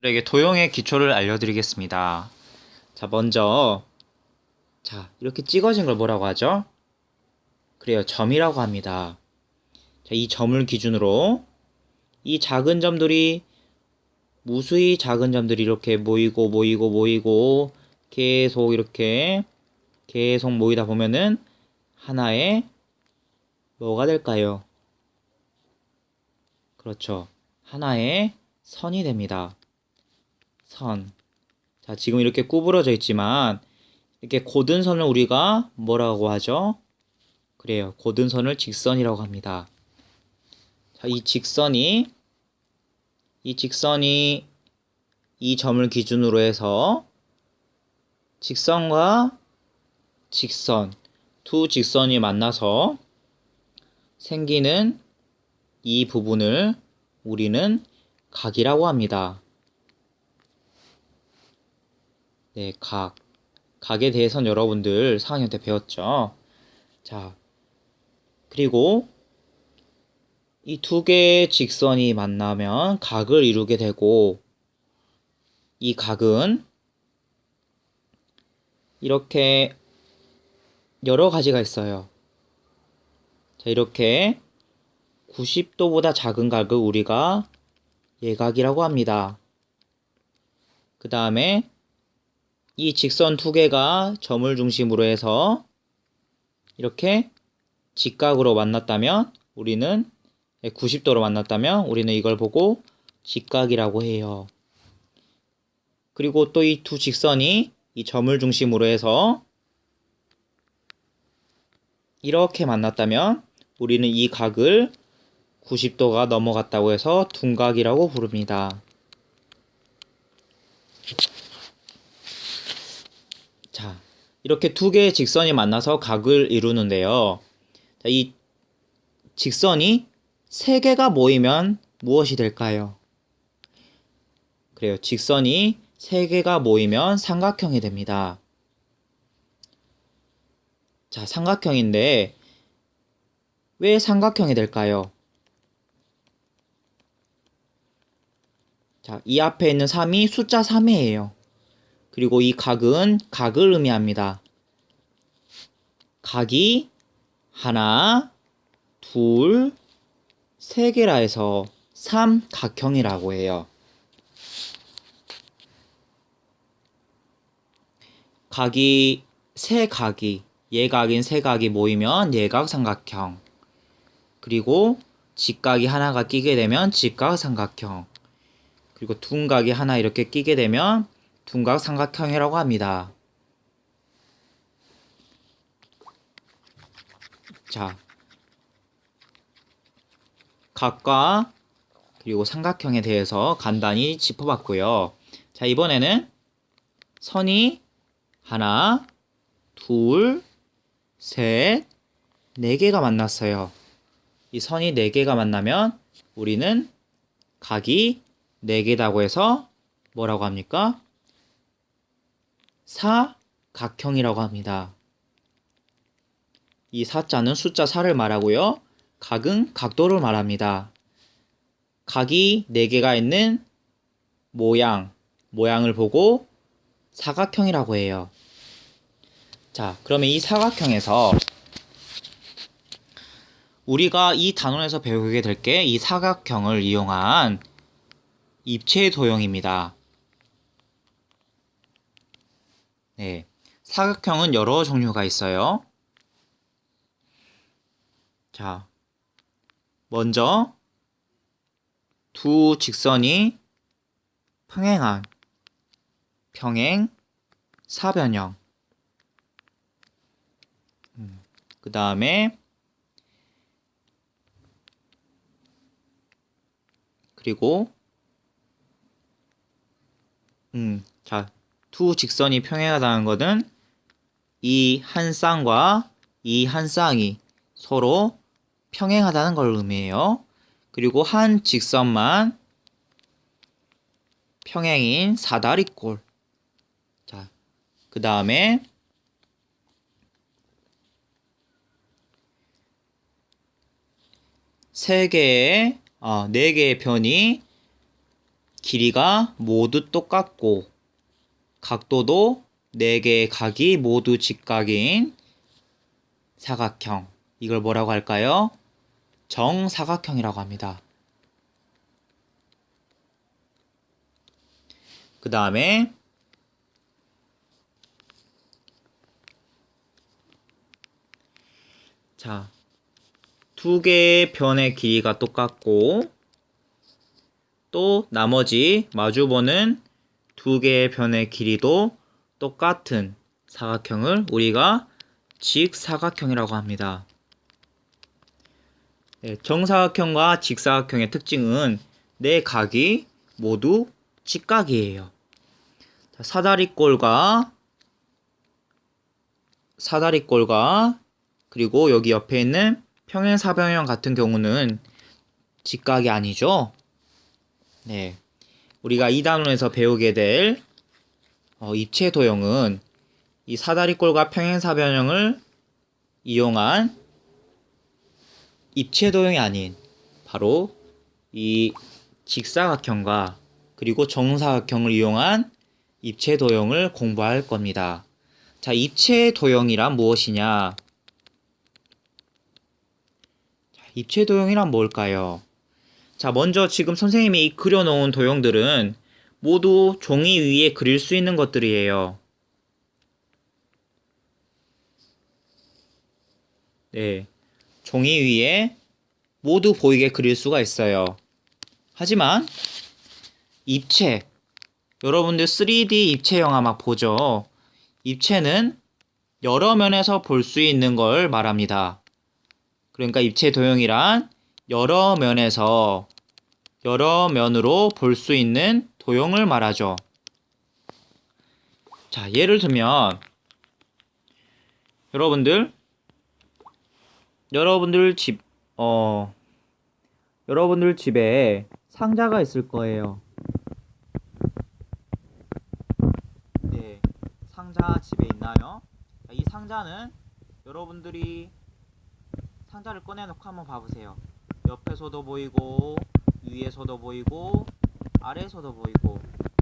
에게 도형의 기초를 알려드리겠습니다. 자, 먼저, 이렇게 찍어진 걸 뭐라고 하죠? 그래요, 점이라고 합니다. 자, 이 점을 기준으로 이 작은 점들이 무수히 작은 점들이 이렇게 모이고 계속 모이다 보면은 하나의 뭐가 될까요? 그렇죠. 하나의 선이 됩니다. 선. 자, 지금 이렇게 구부러져 있지만 이렇게 고든 선을 우리가 뭐라고 하죠? 그래요. 고든 선을 직선이라고 합니다. 자, 이 직선이 이 점을 기준으로 해서 직선과 직선, 두 직선이 만나서 생기는 이 부분을 우리는 각이라고 합니다. 네, 각. 각에 대해서는 여러분들 4학년 때 배웠죠? 자, 그리고 이 두 개의 직선이 만나면 각을 이루게 되고, 이 각은 이렇게 여러 가지가 있어요. 자, 이렇게 90도보다 작은 각을 우리가 예각이라고 합니다. 그 다음에 이 직선 두 개가 점을 중심으로 해서 이렇게 직각으로 만났다면 우리는 90도로 만났다면 우리는 이걸 보고 직각이라고 해요. 그리고 또 이 두 직선이 이 점을 중심으로 해서 이렇게 만났다면 우리는 이 각을 90도가 넘어갔다고 해서 둔각이라고 부릅니다. 자, 이렇게 두 개의 직선이 만나서 각을 이루는데요. 자, 이 직선이 세 개가 모이면 무엇이 될까요? 그래요. 직선이 세 개가 모이면 삼각형이 됩니다. 자, 삼각형인데 왜 삼각형이 될까요? 자, 이 앞에 있는 3이 숫자 3이에요. 그리고 이 각은 각을 의미합니다. 각이 하나, 둘, 세 개라 해서 삼각형이라고 해요. 예각인 세 각이 모이면 예각삼각형. 그리고 직각이 하나가 끼게 되면 직각삼각형. 그리고 둔각이 하나 이렇게 끼게 되면 둔각삼각형이라고 합니다. 자, 각과 그리고 삼각형에 대해서 간단히 짚어봤고요. 자, 이번에는 선이 하나, 둘, 셋, 네 개가 만났어요. 이 선이 네 개가 만나면 우리는 각이 네 개다고 해서 뭐라고 합니까? 사각형이라고 합니다. 이 사자는 숫자 4를 말하고요. 각은 각도를 말합니다. 각이 4개가 있는 모양을 보고 사각형이라고 해요. 자, 그러면 이 사각형에서 우리가 이 단원에서 배우게 될 게 이 사각형을 이용한 입체 도형입니다. 네, 사각형은 여러 종류가 있어요. 자, 먼저 두 직선이 평행한 평행 사변형. 그 다음에 그리고 자, 두 직선이 평행하다는 것은 이 한 쌍과 이 한 쌍이 서로 평행하다는 걸 의미해요. 그리고 한 직선만 평행인 사다리꼴. 자, 그 다음에 네 개의 변이 길이가 모두 똑같고 각도도 4개의 각이 모두 직각인 사각형. 이걸 뭐라고 할까요? 정사각형이라고 합니다. 그 다음에 자, 2개의 변의 길이가 똑같고 또 나머지 마주보는 2개의 변의 길이도 똑같은 사각형을 우리가 직사각형이라고 합니다. 네, 정사각형과 직사각형의 특징은 4각이 모두 직각이에요. 사다리꼴과 그리고 여기 옆에 있는 평행사변형 같은 경우는 직각이 아니죠. 네, 우리가 2단원에서 배우게 될 입체도형은 이 사다리꼴과 평행사변형을 이용한 입체도형이 아닌 바로 이 직사각형과 그리고 정사각형을 이용한 입체도형을 공부할 겁니다. 자, 입체도형이란 무엇이냐? 입체도형이란 뭘까요? 자, 먼저 지금 선생님이 그려놓은 도형들은 모두 종이 위에 그릴 수 있는 것들이에요. 네, 종이 위에 모두 보이게 그릴 수가 있어요. 하지만 입체, 여러분들 3D 입체 영화 막 보죠? 입체는 여러 면에서 볼 수 있는 걸 말합니다. 그러니까 입체 도형이란 여러 면에서 여러 면으로 볼 수 있는 도형을 말하죠. 자, 예를 들면 여러분들 집에 상자가 있을 거예요. 네, 상자 집에 있나요? 자, 이 상자는 여러분들이 상자를 꺼내놓고 한번 봐보세요. 옆에서도 보이고 위에서도 보이고 아래에서도 보이고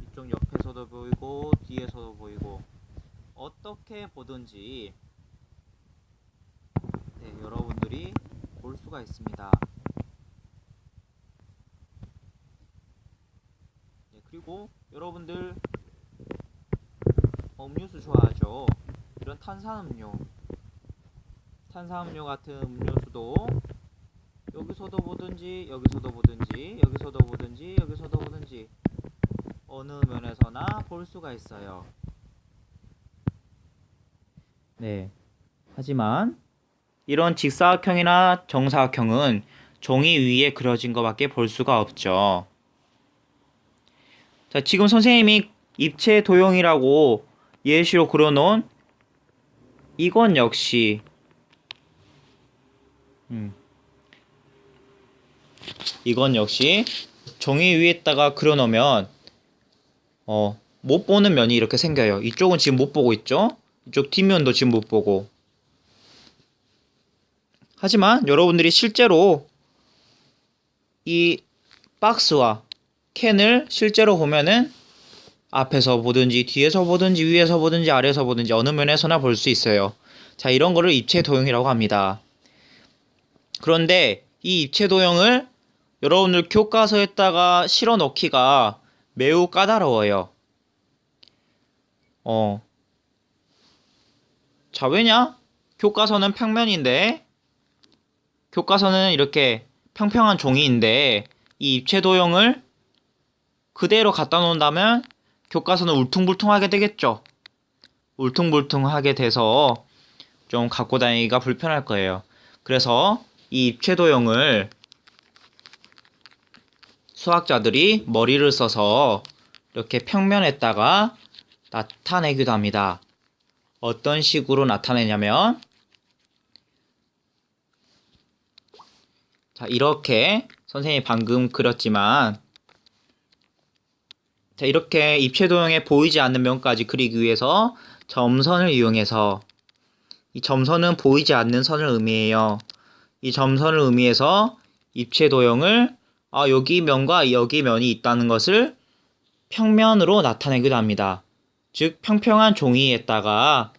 이쪽 옆에서도 보이고 뒤에서도 보이고 어떻게 보든지 네, 여러분들이 볼 수가 있습니다. 네, 그리고 여러분들 음료수 좋아하죠? 이런 탄산음료 같은 음료수도 여기서도 보든지 여기서도 보든지 여기서도 보든지 여기서도 보든지 어느 면에서나 볼 수가 있어요. 네. 하지만 이런 직사각형이나 정사각형은 종이 위에 그려진 것밖에 볼 수가 없죠. 자, 지금 선생님이 입체 도형이라고 예시로 그려놓은 이건 역시 종이 위에다가 그려놓으면 못 보는 면이 이렇게 생겨요. 이쪽은 지금 못 보고 있죠? 이쪽 뒷면도 지금 못 보고. 하지만 여러분들이 실제로 이 박스와 캔을 실제로 보면은 앞에서 보든지 뒤에서 보든지 위에서 보든지 아래에서 보든지 어느 면에서나 볼 수 있어요. 자, 이런 거를 입체 도형이라고 합니다. 그런데 이 입체 도형을 여러분들 교과서에다가 실어 넣기가 매우 까다로워요. 자, 왜냐? 교과서는 평면인데 교과서는 이렇게 평평한 종이인데 이 입체 도형을 그대로 갖다 놓는다면 교과서는 울퉁불퉁하게 되겠죠. 울퉁불퉁하게 돼서 좀 갖고 다니기가 불편할 거예요. 그래서 이 입체 도형을 수학자들이 머리를 써서 이렇게 평면에다가 나타내기도 합니다. 어떤 식으로 나타내냐면 자, 이렇게 선생님이 방금 그렸지만 자, 이렇게 입체 도형에 보이지 않는 면까지 그리기 위해서 점선을 이용해서 이 점선은 보이지 않는 선을 의미해요. 이 점선을 의미해서 입체 도형을 여기 면과 여기 면이 있다는 것을 평면으로 나타내기도 합니다. 즉 평평한 종이에다가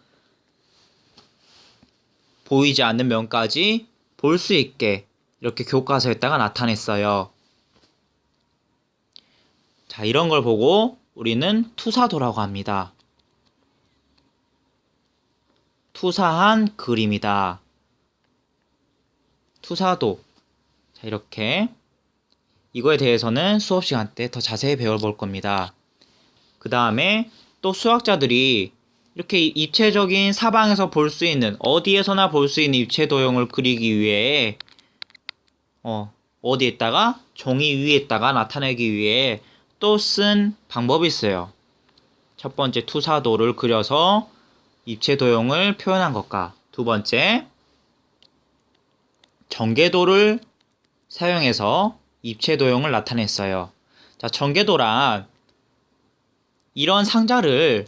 보이지 않는 면까지 볼 수 있게 이렇게 교과서에다가 나타냈어요. 자, 이런 걸 보고 우리는 투사도라고 합니다. 투사한 그림이다. 투사도. 자, 이렇게 이거에 대해서는 수업 시간 때 더 자세히 배워볼 겁니다. 그 다음에 또 수학자들이 이렇게 입체적인 사방에서 볼 수 있는, 어디에서나 볼 수 있는 입체 도형을 그리기 위해 어디에다가 종이 위에다가 나타내기 위해 또 쓴 방법이 있어요. 첫 번째 투사도를 그려서 입체 도형을 표현한 것과, 두 번째 전개도를 사용해서 입체 도형을 나타냈어요. 자, 전개도란 이런 상자를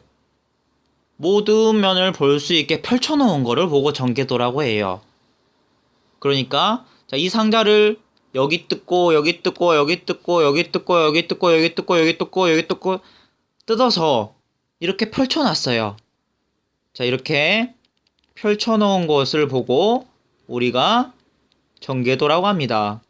모든 면을 볼 수 있게 펼쳐놓은 거를 보고 전개도라고 해요. 그러니까 자, 이 상자를 여기 뜯고 여기 뜯고 여기 뜯고 여기 뜯고 여기 뜯고 여기 뜯고 여기 뜯고 여기 뜯고 뜯어서 이렇게 펼쳐놨어요. 자, 이렇게 펼쳐놓은 것을 보고 우리가 전개도라고 합니다.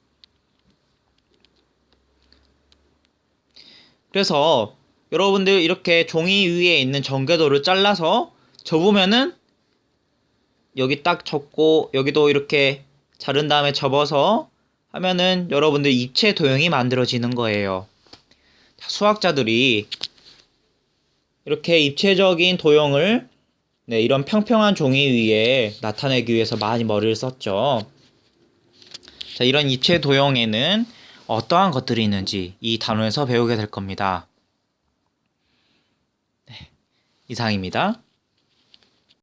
그래서 여러분들 이렇게 종이 위에 있는 전개도를 잘라서 접으면은 여기 딱 접고 여기도 이렇게 자른 다음에 접어서 하면은 여러분들 입체 도형이 만들어지는 거예요. 수학자들이 이렇게 입체적인 도형을 이런 평평한 종이 위에 나타내기 위해서 많이 머리를 썼죠. 자, 이런 입체 도형에는 어떠한 것들이 있는지 이 단원에서 배우게 될 겁니다. 네, 이상입니다.